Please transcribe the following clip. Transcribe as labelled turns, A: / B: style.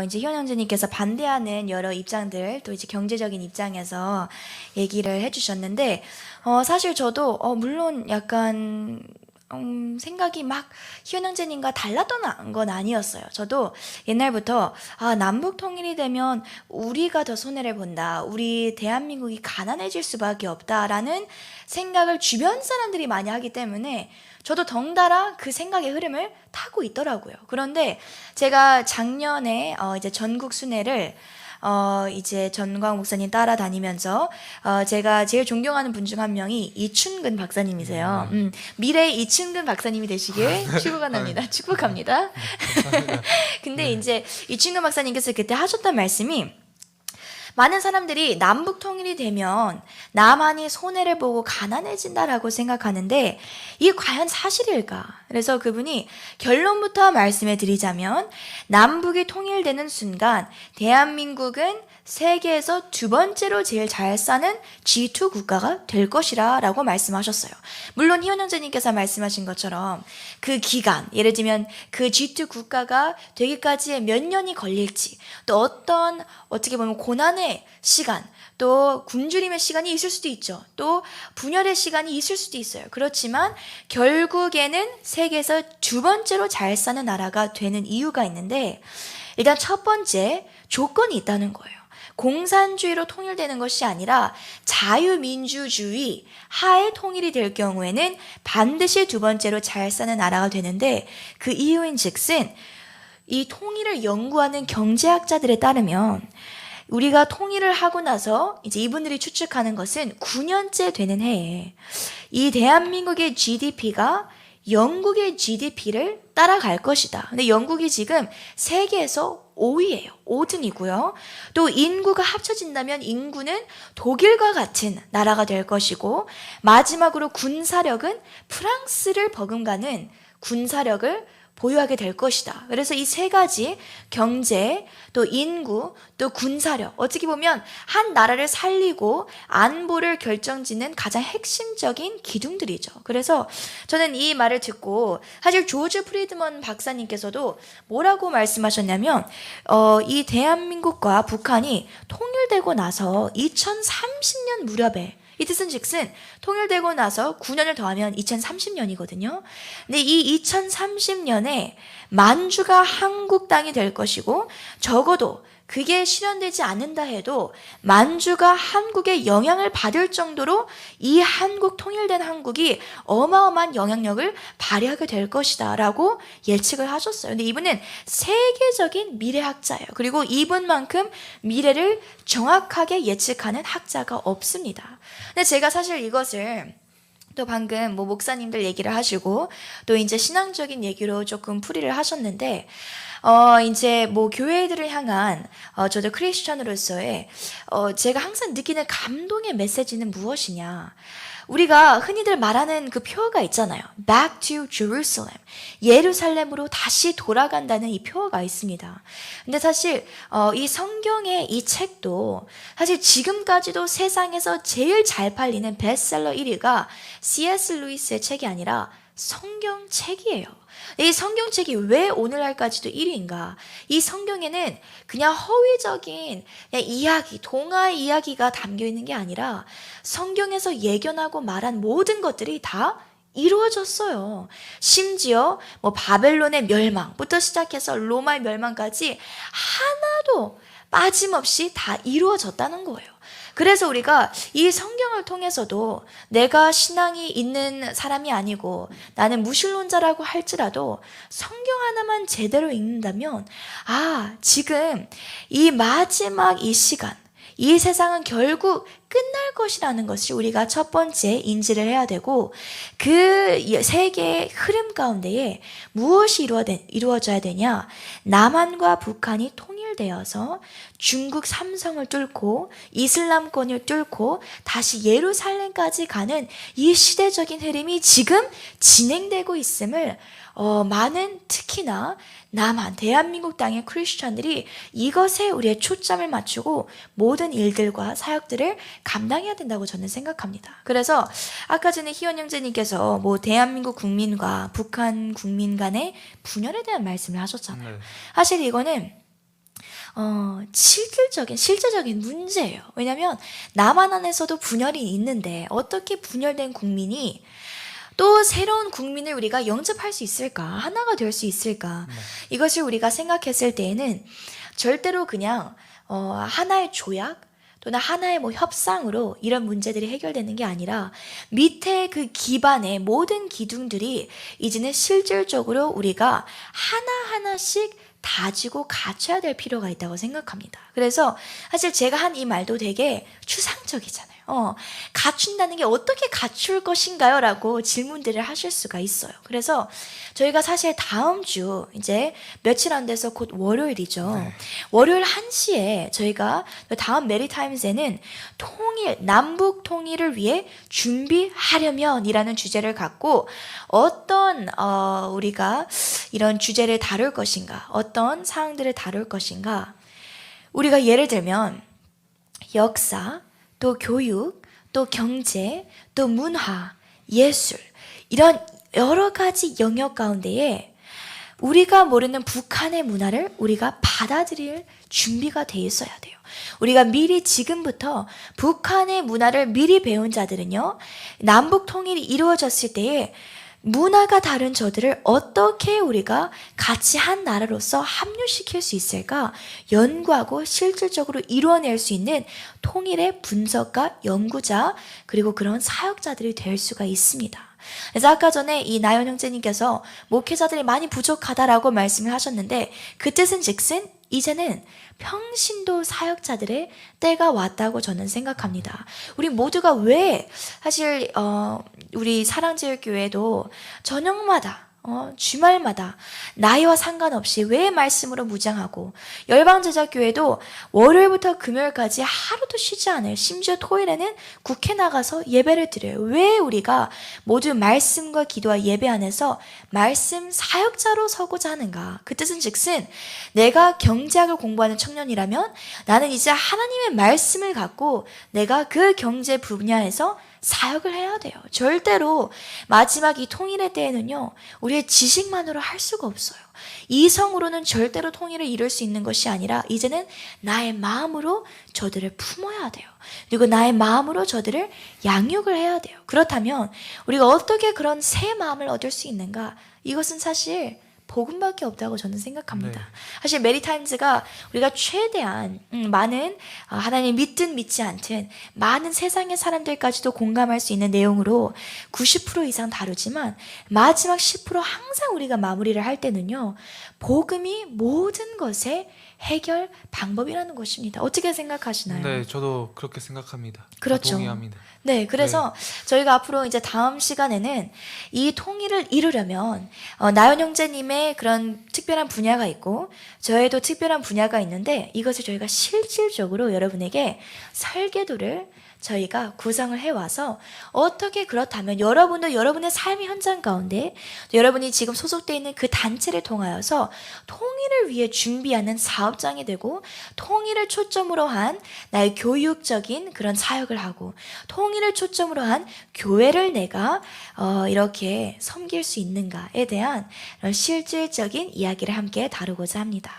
A: 이제 희원 형제님께서 반대하는 여러 입장들, 또 이제 경제적인 입장에서 얘기를 해주셨는데, 사실 저도, 물론 약간, 생각이 막 희원 형제님과 달랐던 건 아니었어요. 저도 옛날부터, 남북 통일이 되면 우리가 더 손해를 본다. 우리 대한민국이 가난해질 수밖에 없다라는 생각을 주변 사람들이 많이 하기 때문에 저도 덩달아 그 생각의 흐름을 타고 있더라고요. 그런데 제가 작년에 이제 전국 순회를 이제 전광 목사님 따라다니면서 제가 제일 존경하는 분 중 한 명이 이춘근 박사님이세요. 미래의 이춘근 박사님이 되시길 축원합니다. 축복합니다. 근데 이제 이춘근 박사님께서 그때 하셨던 말씀이, 많은 사람들이 남북 통일이 되면 남한이 손해를 보고 가난해진다라고 생각하는데 이게 과연 사실일까? 그래서 그분이 결론부터 말씀해 드리자면, 남북이 통일되는 순간 대한민국은 세계에서 두 번째로 제일 잘 사는 G2 국가가 될 것이라 라고 말씀하셨어요. 물론 희원 형제님께서 말씀하신 것처럼 그 기간, 예를 들면 그 G2 국가가 되기까지 몇 년이 걸릴지, 또 어떤 어떻게 보면 고난의 시간, 또 굶주림의 시간이 있을 수도 있죠. 또 분열의 시간이 있을 수도 있어요. 그렇지만 결국에는 세계에서 두 번째로 잘 사는 나라가 되는 이유가 있는데, 일단 첫 번째 조건이 있다는 거예요. 공산주의로 통일되는 것이 아니라 자유민주주의 하에 통일이 될 경우에는 반드시 두 번째로 잘 사는 나라가 되는데, 그 이유인 즉슨 이 통일을 연구하는 경제학자들에 따르면 우리가 통일을 하고 나서 이제 이분들이 추측하는 것은 9년째 되는 해에 이 대한민국의 GDP가 영국의 GDP를 따라갈 것이다. 근데 영국이 지금 세계에서 5위예요. 5등이고요. 또 인구가 합쳐진다면 인구는 독일과 같은 나라가 될 것이고, 마지막으로 군사력은 프랑스를 버금가는 군사력을 보유하게 될 것이다. 그래서 이 세 가지, 경제, 또 인구, 또 군사력, 어떻게 보면 한 나라를 살리고 안보를 결정짓는 가장 핵심적인 기둥들이죠. 그래서 저는 이 말을 듣고, 사실 조지 프리드먼 박사님께서도 뭐라고 말씀하셨냐면, 이 대한민국과 북한이 통일되고 나서 2030년 무렵에, 이 뜻은 즉슨 통일되고 나서 9년을 더하면 2030년이거든요. 근데 이 2030년에 만주가 한국 땅이 될 것이고, 적어도 그게 실현되지 않는다 해도 만주가 한국의 영향을 받을 정도로 이 한국, 통일된 한국이 어마어마한 영향력을 발휘하게 될 것이다 라고 예측을 하셨어요. 근데 이분은 세계적인 미래학자예요. 그리고 이분만큼 미래를 정확하게 예측하는 학자가 없습니다. 근데 제가 사실 이것을 또 방금 뭐 목사님들 얘기를 하시고 또 이제 신앙적인 얘기로 조금 풀이를 하셨는데, 이제 뭐 교회들을 향한 저도 크리스천으로서의 제가 항상 느끼는 감동의 메시지는 무엇이냐? 우리가 흔히들 말하는 그 표어가 있잖아요. Back to Jerusalem. 예루살렘으로 다시 돌아간다는 이 표어가 있습니다. 근데 사실 이 성경의 이 책도 사실 지금까지도 세상에서 제일 잘 팔리는 베스트셀러 1위가 C.S. 루이스의 책이 아니라 성경책이에요. 이 성경책이 왜 오늘날까지도 1위인가? 이 성경에는 그냥 허위적인 그냥 이야기, 동화의 이야기가 담겨 있는 게 아니라 성경에서 예견하고 말한 모든 것들이 다 이루어졌어요. 심지어 뭐 바벨론의 멸망부터 시작해서 로마의 멸망까지 하나도 빠짐없이 다 이루어졌다는 거예요. 그래서 우리가 이 성경을 통해서도 내가 신앙이 있는 사람이 아니고 나는 무신론자라고 할지라도 성경 하나만 제대로 읽는다면, 지금 이 마지막 이 시간, 이 세상은 결국 끝날 것이라는 것이 우리가 첫 번째 인지를 해야 되고, 그 세계의 흐름 가운데에 무엇이 이루어져야 되냐? 남한과 북한이 통일되어서 중국 삼성을 뚫고 이슬람권을 뚫고 다시 예루살렘까지 가는 이 시대적인 흐름이 지금 진행되고 있음을 많은, 특히나 남한, 대한민국 땅의 크리스천들이 이것에 우리의 초점을 맞추고 모든 일들과 사역들을 감당해야 된다고 저는 생각합니다. 그래서 아까 전에 희원 형제님께서 뭐 대한민국 국민과 북한 국민 간의 분열에 대한 말씀을 하셨잖아요. 사실 이거는 실질적인 문제예요. 왜냐하면 남한 안에서도 분열이 있는데 어떻게 분열된 국민이 또 새로운 국민을 우리가 영접할 수 있을까? 하나가 될 수 있을까? 이것을 우리가 생각했을 때에는 절대로 그냥 하나의 조약 또는 하나의 협상으로 이런 문제들이 해결되는 게 아니라 밑에 그 기반의 모든 기둥들이 이제는 실질적으로 우리가 하나하나씩 다지고 갖춰야 될 필요가 있다고 생각합니다. 그래서 사실 제가 한 이 말도 되게 추상적이잖아요. 갖춘다는 게 어떻게 갖출 것인가요? 라고 질문들을 하실 수가 있어요. 그래서 저희가 사실 다음 주 이제 며칠 안 돼서 곧 월요일이죠. 네. 월요일 1시에 저희가 다음 메리타임즈에는 남북 통일을 위해 준비하려면 이라는 주제를 갖고 어떤 우리가 이런 주제를 다룰 것인가, 어떤 사항들을 다룰 것인가. 우리가 예를 들면 역사, 또 교육, 또 경제, 또 문화, 예술 이런 여러 가지 영역 가운데에 우리가 모르는 북한의 문화를 우리가 받아들일 준비가 돼 있어야 돼요. 우리가 미리 지금부터 북한의 문화를 미리 배운 자들은요, 남북 통일이 이루어졌을 때에 문화가 다른 저들을 어떻게 우리가 같이 한 나라로서 합류시킬 수 있을까 연구하고 실질적으로 이루어낼 수 있는 통일의 분석가, 연구자, 그리고 그런 사역자들이 될 수가 있습니다. 그래서 아까 전에 이 나연 형제님께서 목회자들이 많이 부족하다라고 말씀을 하셨는데 그 뜻은 즉슨 이제는 평신도 사역자들의 때가 왔다고 저는 생각합니다. 우리 모두가 왜 사실 우리 사랑제일교회도 저녁마다 주말마다 나이와 상관없이 왜 말씀으로 무장하고 열방제자교회도 월요일부터 금요일까지 하루도 쉬지 않아요. 심지어 토요일에는 국회 나가서 예배를 드려요. 왜 우리가 모두 말씀과 기도와 예배 안에서 말씀 사역자로 서고자 하는가? 그 뜻은 즉슨 내가 경제학을 공부하는 청년이라면 나는 이제 하나님의 말씀을 갖고 내가 그 경제 분야에서 사역을 해야 돼요. 절대로 마지막 이 통일의 때에는요, 우리의 지식만으로 할 수가 없어요. 이성으로는 절대로 통일을 이룰 수 있는 것이 아니라 이제는 나의 마음으로 저들을 품어야 돼요. 그리고 나의 마음으로 저들을 양육을 해야 돼요. 그렇다면 우리가 어떻게 그런 새 마음을 얻을 수 있는가? 이것은 사실 복음밖에 없다고 저는 생각합니다. 네. 사실 메리타임즈가 우리가 최대한 많은 하나님 믿든 믿지 않든 많은 세상의 사람들까지도 공감할 수 있는 내용으로 90% 이상 다루지만 마지막 10% 항상 우리가 마무리를 할 때는요, 복음이 모든 것의 해결 방법이라는 것입니다. 어떻게 생각하시나요?
B: 네, 저도 그렇게 생각합니다.
A: 그렇죠.
B: 동의합니다.
A: 네, 그래서 저희가 앞으로 이제 다음 시간에는 이 통일을 이루려면 나연 형제님의 그런 특별한 분야가 있고 저희도 특별한 분야가 있는데 이것을 저희가 실질적으로 여러분에게 설계도를 저희가 구성을 해와서 어떻게 그렇다면 여러분도 여러분의 삶의 현장 가운데 여러분이 지금 소속되어 있는 그 단체를 통하여서 통일을 위해 준비하는 사업장이 되고 통일을 초점으로 한 나의 교육적인 그런 사역을 하고 통일을 초점으로 한 교회를 내가 이렇게 섬길 수 있는가에 대한 실질적인 이야기를 함께 다루고자 합니다.